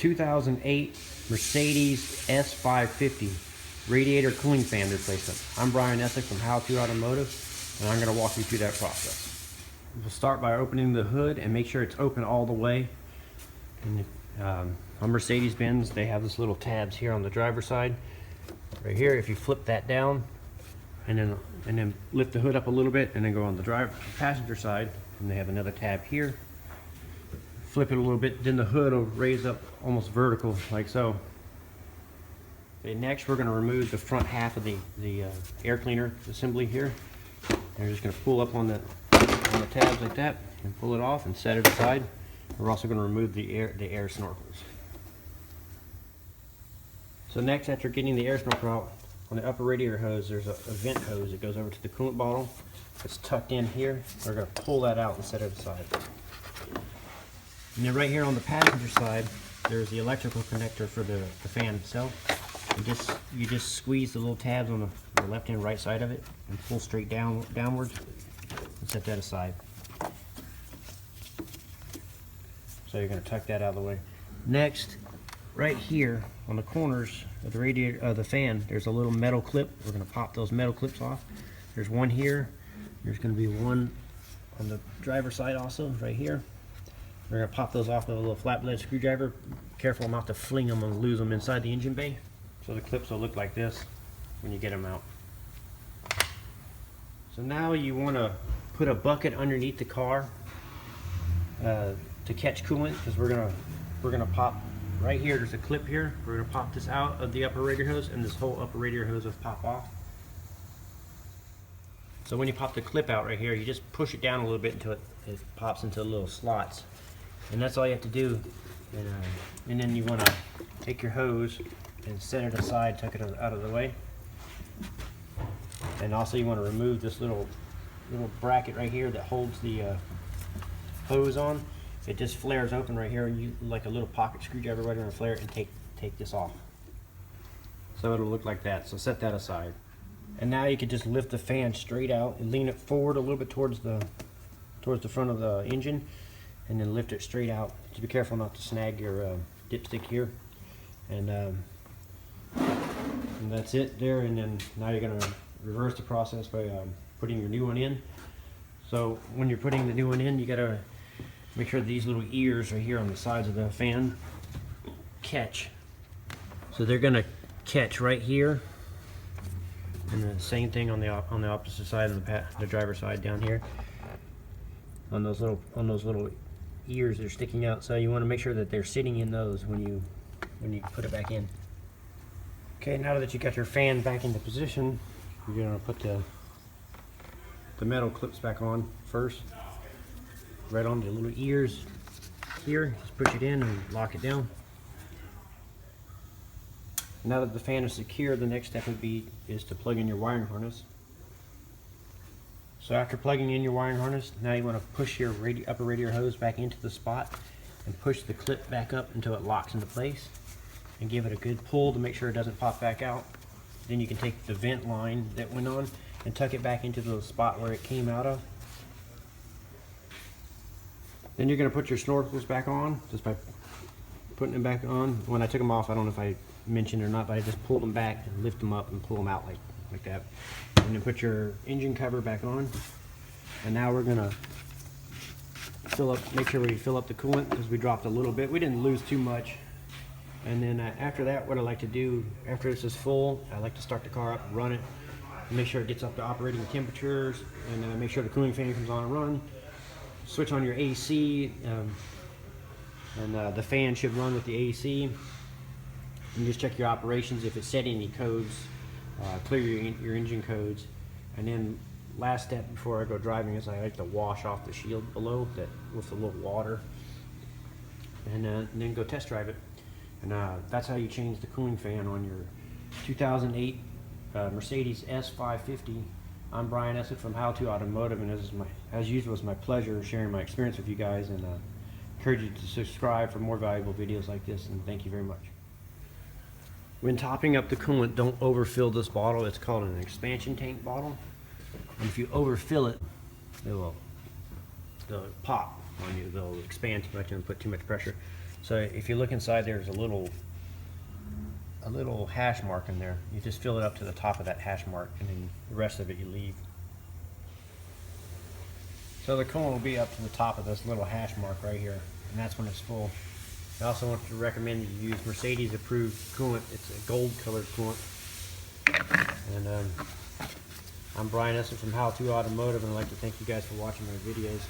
2008 Mercedes S550 radiator cooling fan replacement. I'm Brian Eslick from Automotive, and I'm going to walk you through that process. We'll start by opening the hood and make sure it's open all the way. And on Mercedes-Benz, they have this little tabs here on the driver's side. Right here, if you flip that down and then lift the hood up a little bit and then go on the passenger side, and they have another tab here. Flip it a little bit, then the hood will raise up almost vertical like so. Okay, next we're going to remove the front half of the air cleaner assembly here. And we're just going to pull up on the tabs like that and pull it off and set it aside. We're also going to remove the air snorkels. So next, after getting the air snorkel out, on the upper radiator hose there's a vent hose that goes over to the coolant bottle. It's tucked in here. We're going to pull that out and set it aside. And then right here on the passenger side, there's the electrical connector for the fan itself. You just squeeze the little tabs on the left and right side of it and pull straight downwards and set that aside. So you're going to tuck that out of the way. Next, right here on the corners of the radiator of the fan, there's a little metal clip. We're going to pop those metal clips off. There's one here. There's going to be one on the driver's side also, right here. We're going to pop those off with a little flat blade screwdriver. Careful not to fling them and lose them inside the engine bay. So the clips will look like this when you get them out. So now you want to put a bucket underneath the car to catch coolant, because we're gonna pop right here. There's a clip here. We're gonna pop this out of the upper radiator hose, and this whole upper radiator hose will pop off. So when you pop the clip out right here, you just push it down a little bit until it pops into little slots, and that's all you have to do. And then you want to take your hose and set it aside, tuck it out of the way. And also you want to remove this little bracket right here that holds the hose on. It just flares open right here, and you like a little pocket screwdriver right on the flare it and take this off. So it'll look like that. So set that aside. And now you can just lift the fan straight out and lean it forward a little bit towards the front of the engine, and then lift it straight out. Just be careful not to snag your dipstick here. And that's it there. And then now you're going to reverse the process by putting your new one in. So when you're putting the new one in, you got to make sure these little ears right here on the sides of the fan catch. So they're going to catch right here, and the same thing on the opposite side of the driver's side down here. On those little ears that are sticking out. So you want to make sure that they're sitting in those when you put it back in. Okay, now that you got your fan back into position, you're going to put the metal clips back on first. Right on the little ears here. Just push it in and lock it down. Now that the fan is secure, the next step is to plug in your wiring harness. So after plugging in your wiring harness, now you want to push your upper radiator hose back into the spot and push the clip back up until it locks into place, and give it a good pull to make sure it doesn't pop back out. Then you can take the vent line that went on and tuck it back into the spot where it came out of. Then you're going to put your snorkels back on just by putting them back on. When I took them off, I don't know if I mentioned or not, but I just pulled them back and lift them up and pull them out like that. And then put your engine cover back on. And now we're going to make sure we fill up the coolant, because we dropped a little bit. We didn't lose too much. And then after that, what I like to do, after this is full, I like to start the car up and run it. And make sure it gets up to operating temperatures, and make sure the cooling fan comes on and run. Switch on your AC, and the fan should run with the AC. And just check your operations. If it set any codes, clear your engine codes. And then last step before I go driving is I like to wash off the shield below with a little water, and then go test drive it. And that's how you change the cooling fan on your 2008 Mercedes S550. I'm Brian Eslick from Automotive, and as usual, it's my pleasure sharing my experience with you guys, and encourage you to subscribe for more valuable videos like this, and thank you very much. When topping up the coolant, don't overfill this bottle. It's called an expansion tank bottle, and if you overfill it, they'll pop on you. They'll expand too much and put too much pressure. So if you look inside, there's a little hash mark in there. You just fill it up to the top of that hash mark, and then the rest of it you leave. So the coolant will be up to the top of this little hash mark right here, and that's when it's full. I also want to recommend you use Mercedes approved coolant. It's a gold colored coolant. And I'm Brian Eslick from How To Automotive, and I'd like to thank you guys for watching my videos.